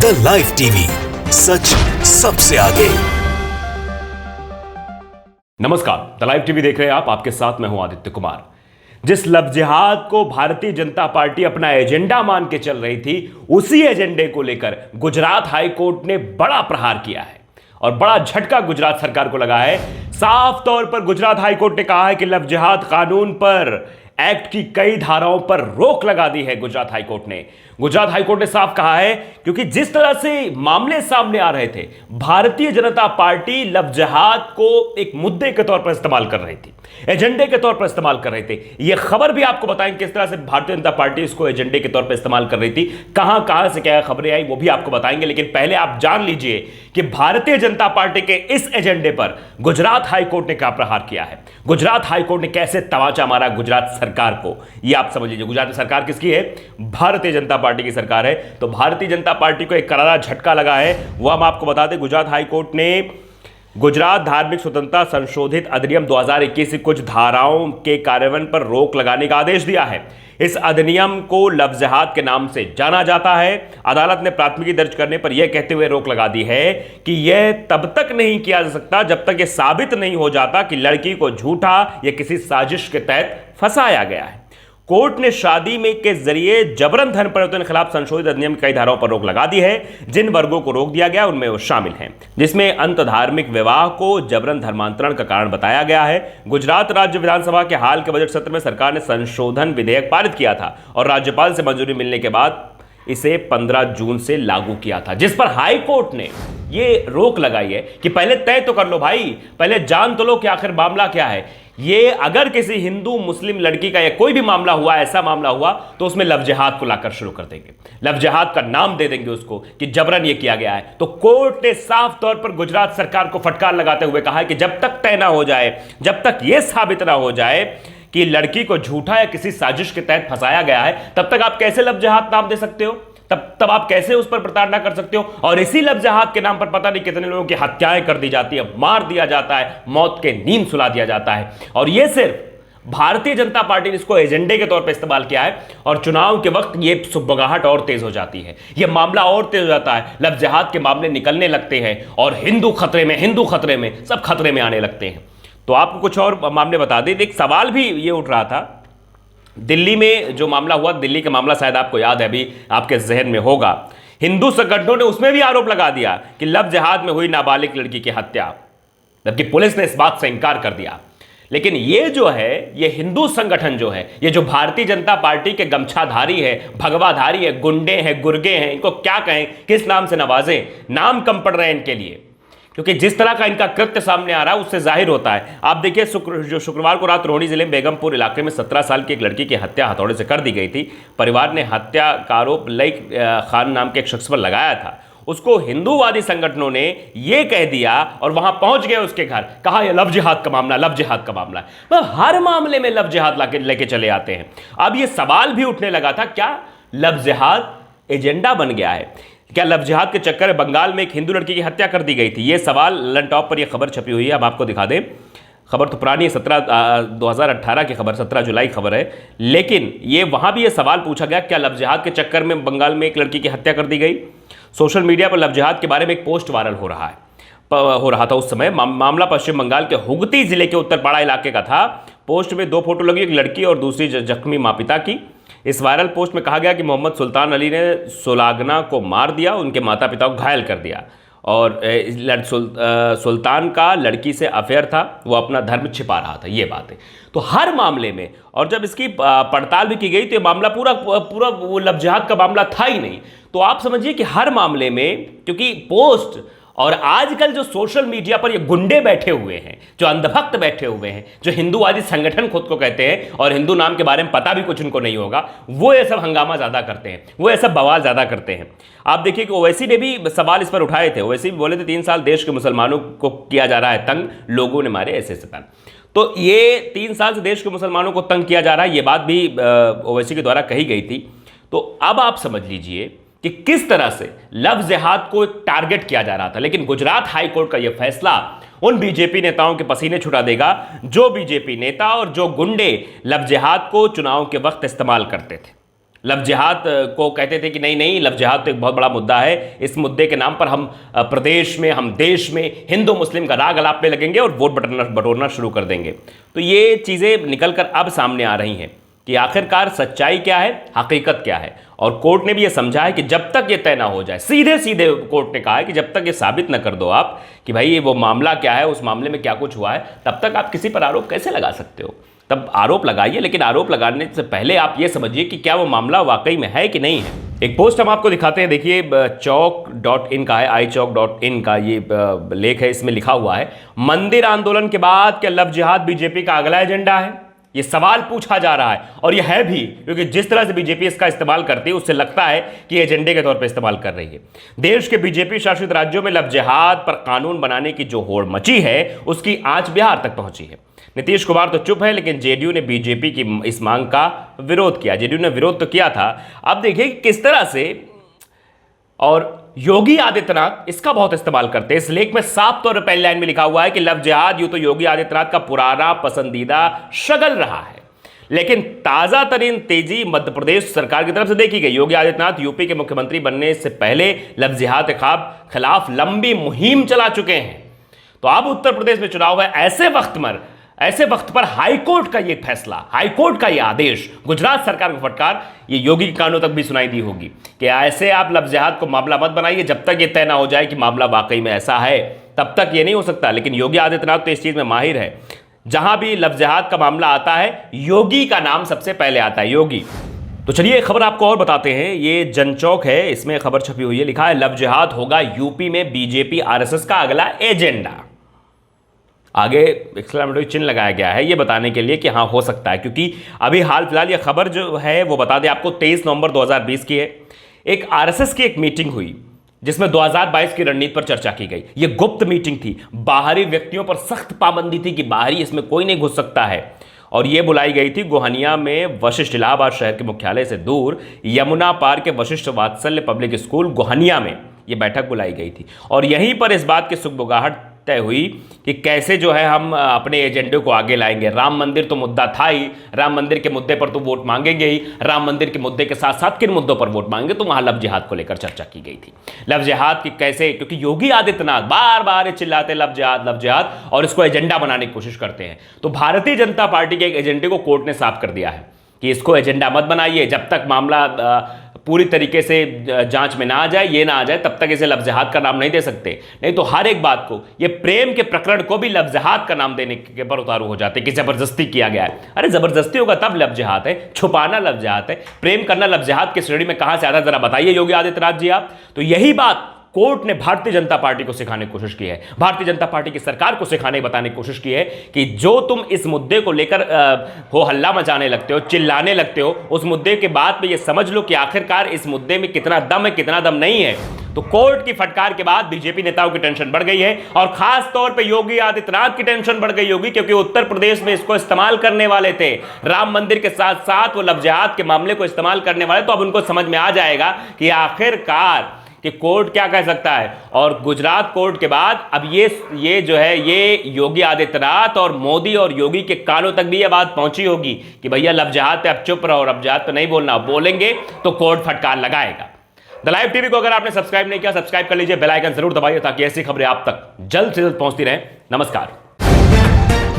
The live TV, सच सबसे आगे। नमस्कार, द लाइव टीवी देख रहे हैं आप। आपके साथ मैं हूं आदित्य कुमार। जिस लव जिहाद को भारतीय जनता पार्टी अपना एजेंडा मान के चल रही थी, उसी एजेंडे को लेकर गुजरात हाई कोर्ट ने बड़ा प्रहार किया है और बड़ा झटका गुजरात सरकार को लगा है। साफ तौर पर गुजरात हाई कोर्ट ने कहा है कि लव जिहाद कानून पर, एक्ट की कई धाराओं पर रोक लगा दी है। गुजरात हाईकोर्ट ने साफ कहा है, क्योंकि जिस तरह से मामले सामने आ रहे थे, भारतीय जनता पार्टी लव जिहाद को एक मुद्दे के तौर पर इस्तेमाल कर रही थी, एजेंडे के तौर पर इस्तेमाल कर रहे थे। यह खबर भी आपको बताएंगे किस तरह से भारतीय जनता पार्टी इसको एजेंडे के तौर पर इस्तेमाल कर रही थी, कहां से क्या खबरें आई वो भी आपको बताएंगे। लेकिन पहले आप जान लीजिए कि भारतीय जनता पार्टी के इस एजेंडे पर गुजरात हाईकोर्ट ने क्या प्रहार किया है, गुजरात हाईकोर्ट ने कैसे तमाचा मारा गुजरात सरकार को, यह आप समझ लीजिए। गुजरात सरकार किसकी है? भारतीय जनता पार्टी की सरकार है। तो भारतीय जनता पार्टी को एक करारा झटका लगा है, वह हम आपको बता दें। गुजरात हाईकोर्ट ने गुजरात धार्मिक स्वतंत्रता संशोधित अधिनियम 2021 की कुछ धाराओं के कार्यान्वयन पर रोक लगाने का आदेश दिया है। इस अधिनियम को लव जिहाद के नाम से जाना जाता है। अदालत ने प्राथमिकी दर्ज करने पर यह कहते हुए रोक लगा दी है कि यह तब तक नहीं किया जा सकता जब तक यह साबित नहीं हो जाता कि लड़की को झूठा या किसी साजिश के तहत फंसाया गया है। कोर्ट ने शादी में के जरिए जबरन धन परिवर्तन के खिलाफ संशोधित अधिनियम की कई धाराओं पर रोक लगा दी है। जिन वर्गों को रोक दिया गया उनमें वो शामिल हैं, जिसमें अंत धार्मिक विवाह को जबरन धर्मांतरण का कारण बताया गया है। गुजरात राज्य विधानसभा के हाल के बजट सत्र में सरकार ने संशोधन विधेयक पारित किया था और राज्यपाल से मंजूरी मिलने के बाद इसे 15 जून से लागू किया था, जिस पर हाई कोर्ट ने ये रोक लगाई है कि पहले तय तो कर लो भाई, पहले जान तो लो कि आखिर मामला क्या है। ये अगर किसी हिंदू मुस्लिम लड़की का या कोई भी मामला हुआ, ऐसा मामला हुआ, तो उसमें लव जिहाद को लाकर शुरू कर देंगे, लव जिहाद का नाम दे देंगे उसको कि जबरन ये किया गया है। तो कोर्ट ने साफ तौर पर गुजरात सरकार को फटकार लगाते हुए कहा है कि जब तक तय ना हो जाए, जब तक यह साबित ना हो जाए कि लड़की को झूठा या किसी साजिश के तहत फंसाया गया है, तब तक आप कैसे लव जिहाद नाम दे सकते हो, तब आप कैसे उस पर प्रताड़ना कर सकते हो। और इसी लव जिहाद के नाम पर पता नहीं कितने लोगों की हत्याएं कर दी जाती है, मार दिया जाता है, मौत के नींद सुला दिया जाता है। और यह सिर्फ भारतीय जनता पार्टी ने इसको एजेंडे के तौर पर इस्तेमाल किया है और चुनाव के वक्त यह सुबगाहट और तेज हो जाती है, यह मामला और तेज हो जाता है, लव जिहाद के मामले निकलने लगते हैं और हिंदू खतरे में, सब खतरे में आने लगते हैं। तो आपको कुछ और मामले बता दें। एक सवाल भी ये उठ रहा था, दिल्ली में जो मामला हुआ, दिल्ली का मामला शायद आपको याद है, अभी आपके जहन में होगा। हिंदू संगठनों ने उसमें भी आरोप लगा दिया कि लव जिहाद में हुई नाबालिग लड़की की हत्या, जबकि पुलिस ने इस बात से इंकार कर दिया। लेकिन ये जो है, ये हिंदू संगठन जो है, ये जो भारतीय जनता पार्टी के गमछाधारी है, भगवाधारी है, गुंडे हैं, गुर्गे हैं, इनको क्या कहें, किस नाम से नवाजें, नाम कम पड़ रहे हैं इनके लिए, क्योंकि जिस तरह का इनका कृत्य सामने आ रहा है उससे जाहिर होता है। आप देखिए, शुक्रवार को रात रोहनी जिले में बेगमपुर इलाके में 17 साल की एक लड़की की हत्या हथौड़े से कर दी गई थी। परिवार ने हत्या का आरोप लईक खान नाम के एक शख्स पर लगाया था। उसको हिंदूवादी संगठनों ने यह कह दिया और वहां पहुंच गए उसके घर, कहा यह लव जिहाद का मामला, लव जिहाद का मामला है। मतलब हर मामले में लव जिहाद लेके चले आते हैं। अब यह सवाल भी उठने लगा था, क्या लव जिहाद एजेंडा बन गया है? क्या लव जिहाद के चक्कर में बंगाल में एक हिंदू लड़की की हत्या कर दी गई थी? यह सवाल लन टॉप पर यह खबर छपी हुई है, अब आपको दिखा दें। खबर तो पुरानी है, 2018 की खबर, 17 जुलाई खबर है, लेकिन ये वहां भी यह सवाल पूछा गया, क्या लव जिहाद के चक्कर में बंगाल में एक लड़की की हत्या कर दी गई? सोशल मीडिया पर लव जिहाद के बारे में एक पोस्ट वायरल हो रहा था उस समय। मामला पश्चिम बंगाल के हुगती जिले के उत्तरपाड़ा इलाके का था। पोस्ट में 2 फोटो लगी, एक लड़की और दूसरी जख्मी माँ पिता की। इस वायरल पोस्ट में कहा गया कि मोहम्मद सुल्तान अली ने सुलागना को मार दिया, उनके माता पिता को घायल कर दिया और सुल्तान का लड़की से अफेयर था, वो अपना धर्म छिपा रहा था, ये बात है। तो हर मामले में, और जब इसकी पड़ताल भी की गई तो ये मामला पूरा वो लव जिहाद का मामला था ही नहीं। तो आप समझिए कि हर मामले में, क्योंकि पोस्ट और आजकल जो सोशल मीडिया पर ये गुंडे बैठे हुए हैं, जो अंधभक्त बैठे हुए हैं, जो हिंदूवादी संगठन खुद को कहते हैं और हिंदू नाम के बारे में पता भी कुछ उनको नहीं होगा, वो ये सब हंगामा ज्यादा करते हैं, वो ये सब बवाल ज्यादा करते हैं। आप देखिए कि ओवैसी ने भी सवाल इस पर उठाए थे। ओवैसी भी बोले थे 3 साल देश के मुसलमानों को किया जा रहा है तंग, लोगों ने मारे ऐसे तंग। तो ये 3 साल से देश के मुसलमानों को तंग किया जा रहा है, ये बात भी ओवैसी के द्वारा कही गई थी। तो अब आप समझ लीजिए कि किस तरह से लव जिहाद को टारगेट किया जा रहा था। लेकिन गुजरात हाई कोर्ट का यह फैसला उन बीजेपी नेताओं के पसीने छुड़ा देगा जो बीजेपी नेता और जो गुंडे लव जिहाद को चुनाव के वक्त इस्तेमाल करते थे। लव जिहाद को कहते थे कि नहीं नहीं, लव जिहाद तो एक बहुत बड़ा मुद्दा है, इस मुद्दे के नाम पर हम प्रदेश में, हम देश में हिंदू मुस्लिम का राग अलापने लगेंगे और वोट बटोरना शुरू कर देंगे। तो ये चीज़ें निकल कर अब सामने आ रही हैं कि आखिरकार सच्चाई क्या है, हकीकत क्या है। और कोर्ट ने भी ये समझा है कि जब तक ये तय ना हो जाए, सीधे सीधे कोर्ट ने कहा है कि जब तक ये साबित ना कर दो आप कि भाई ये वो मामला क्या है, उस मामले में क्या कुछ हुआ है, तब तक आप किसी पर आरोप कैसे लगा सकते हो। तब आरोप लगाइए, लेकिन आरोप लगाने से पहले आप ये समझिए कि क्या वो मामला वाकई में है कि नहीं है। एक पोस्ट हम आपको दिखाते हैं, देखिए चौक.इन का है, iChowk.in का ये लेख है। इसमें लिखा हुआ है, मंदिर आंदोलन के बाद क्या लव जिहाद बीजेपी का अगला एजेंडा है? ये सवाल पूछा जा रहा है, और ये है भी, क्योंकि जिस तरह से बीजेपी इसका इस्तेमाल करती है उससे लगता है कि एजेंडे के तौर पर इस्तेमाल कर रही है। देश के बीजेपी शासित राज्यों में लव जिहाद पर कानून बनाने की जो होड़ मची है उसकी आंच बिहार तक पहुंची है। नीतीश कुमार तो चुप है, लेकिन जेडीयू ने बीजेपी की इस मांग का विरोध किया। जेडीयू ने विरोध तो किया था, अब देखिए किस तरह से, और योगी आदित्यनाथ इसका बहुत इस्तेमाल करते हैं। इस लेख में साफ तौर पर पहली लाइन में लिखा हुआ है कि लव जिहाद यूं तो योगी आदित्यनाथ का पुराना पसंदीदा शगल रहा है, लेकिन ताजा तरीन तेजी मध्य प्रदेश सरकार की तरफ से देखी गई। योगी आदित्यनाथ यूपी के मुख्यमंत्री बनने से पहले लव जिहाद के खिलाफ लंबी मुहिम चला चुके हैं। तो अब उत्तर प्रदेश में चुनाव है, ऐसे वक्त पर हाईकोर्ट का यह फैसला, हाईकोर्ट का यह आदेश, गुजरात सरकार को फटकार, ये योगी के कानों तक भी सुनाई दी होगी कि ऐसे आप लव जिहाद को मामला मत बनाइए जब तक ये तय ना हो जाए कि मामला वाकई में ऐसा है, तब तक ये नहीं हो सकता। लेकिन योगी आदित्यनाथ तो इस चीज में माहिर है, जहां भी लव जिहाद का मामला आता है योगी का नाम सबसे पहले आता है, योगी। तो चलिए खबर आपको और बताते हैं, ये जनचौक है, इसमें खबर छपी हुई है, लिखा है लव जिहाद होगा यूपी में बीजेपी आरएसएस का अगला एजेंडा। आगे एक्सक्लेमेटरी चिन्ह लगाया गया है ये बताने के लिए कि हाँ हो सकता है, क्योंकि अभी हाल फिलहाल ये खबर जो है वो बता दें आपको 23 नवंबर 2020 की है। एक आरएसएस की एक मीटिंग हुई जिसमें 2022 की रणनीति पर चर्चा की गई। ये गुप्त मीटिंग थी, बाहरी व्यक्तियों पर सख्त पाबंदी थी कि बाहरी इसमें कोई नहीं घुस सकता है, और ये बुलाई गई थी गोहनिया में वशिष्ठ, इलाहाबाद शहर के मुख्यालय से दूर यमुना पार के वशिष्ठ वात्सल्य पब्लिक स्कूल गोहनिया में ये बैठक बुलाई गई थी। और यहीं पर इस बात की सुगबुगाहट तय हुई कि कैसे जो है हम अपने एजेंडे को आगे लाएंगे। राम मंदिर तो मुद्दा था ही, राम मंदिर के मुद्दे पर तो वोट मांगेंगे ही, राम मंदिर के मुद्दे के साथ साथ किन मुद्दों पर वोट मांगेंगे, तो वहां लव जिहाद को लेकर चर्चा की गई थी। लव जिहाद की कैसे, क्योंकि योगी आदित्यनाथ बार बार चिल्लाते लव जिहाद और इसको एजेंडा बनाने की कोशिश करते हैं। तो भारतीय जनता पार्टी के एक एजेंडे को कोर्ट ने साफ कर दिया है कि इसको एजेंडा मत बनाइए, जब तक मामला पूरी तरीके से जांच में ना आ जाए, ये ना आ जाए, तब तक इसे लव जिहाद का नाम नहीं दे सकते। नहीं तो हर एक बात को, ये प्रेम के प्रकरण को भी लव जिहाद का नाम देने के पर उतारू हो जाते कि जबरदस्ती किया गया है। अरे जबरदस्ती होगा तब लव जिहाद है, छुपाना लव जिहाद है, प्रेम करना लव जिहाद की श्रेणी में कहां से आता, जरा बताइए योगी आदित्यनाथ जी आप। तो यही बात कोर्ट ने भारतीय जनता पार्टी को सिखाने की कोशिश की है, भारतीय जनता पार्टी की सरकार को सिखाने बताने की कोशिश की है कि जो तुम इस मुद्दे को लेकर हो हल्ला मचाने लगते हो, चिल्लाने लगते हो, उस मुद्दे के बाद में ये समझ लो कि आखिरकार इस मुद्दे में कितना दम है, कितना दम नहीं है। तो कोर्ट की फटकार के बाद बीजेपी नेताओं की टेंशन बढ़ गई है, और खास तौर पे योगी आदित्यनाथ की टेंशन बढ़ गई होगी, क्योंकि उत्तर प्रदेश में इसको इस्तेमाल करने वाले थे, राम मंदिर के साथ साथ वो लव जिहाद के मामले को इस्तेमाल करने वाले। तो अब उनको समझ में आ जाएगा कि आखिरकार कि कोर्ट क्या कह सकता है। और गुजरात कोर्ट के बाद अब ये जो है ये योगी आदित्यनाथ और मोदी और योगी के कानों तक भी ये बात पहुंची होगी कि भैया लव जिहाद पे अब चुप रहो, लव जिहाद पे नहीं बोलना, बोलेंगे तो कोर्ट फटकार लगाएगा। द लाइव टीवी को अगर आपने सब्सक्राइब नहीं किया, सब्सक्राइब कर लीजिए, बेल आइकन जरूर दबाइए ताकि ऐसी खबरें आप तक जल्द से जल्द पहुंचती रहें। नमस्कार।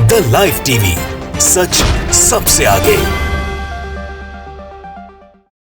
द लाइव टीवी, सच सबसे आगे।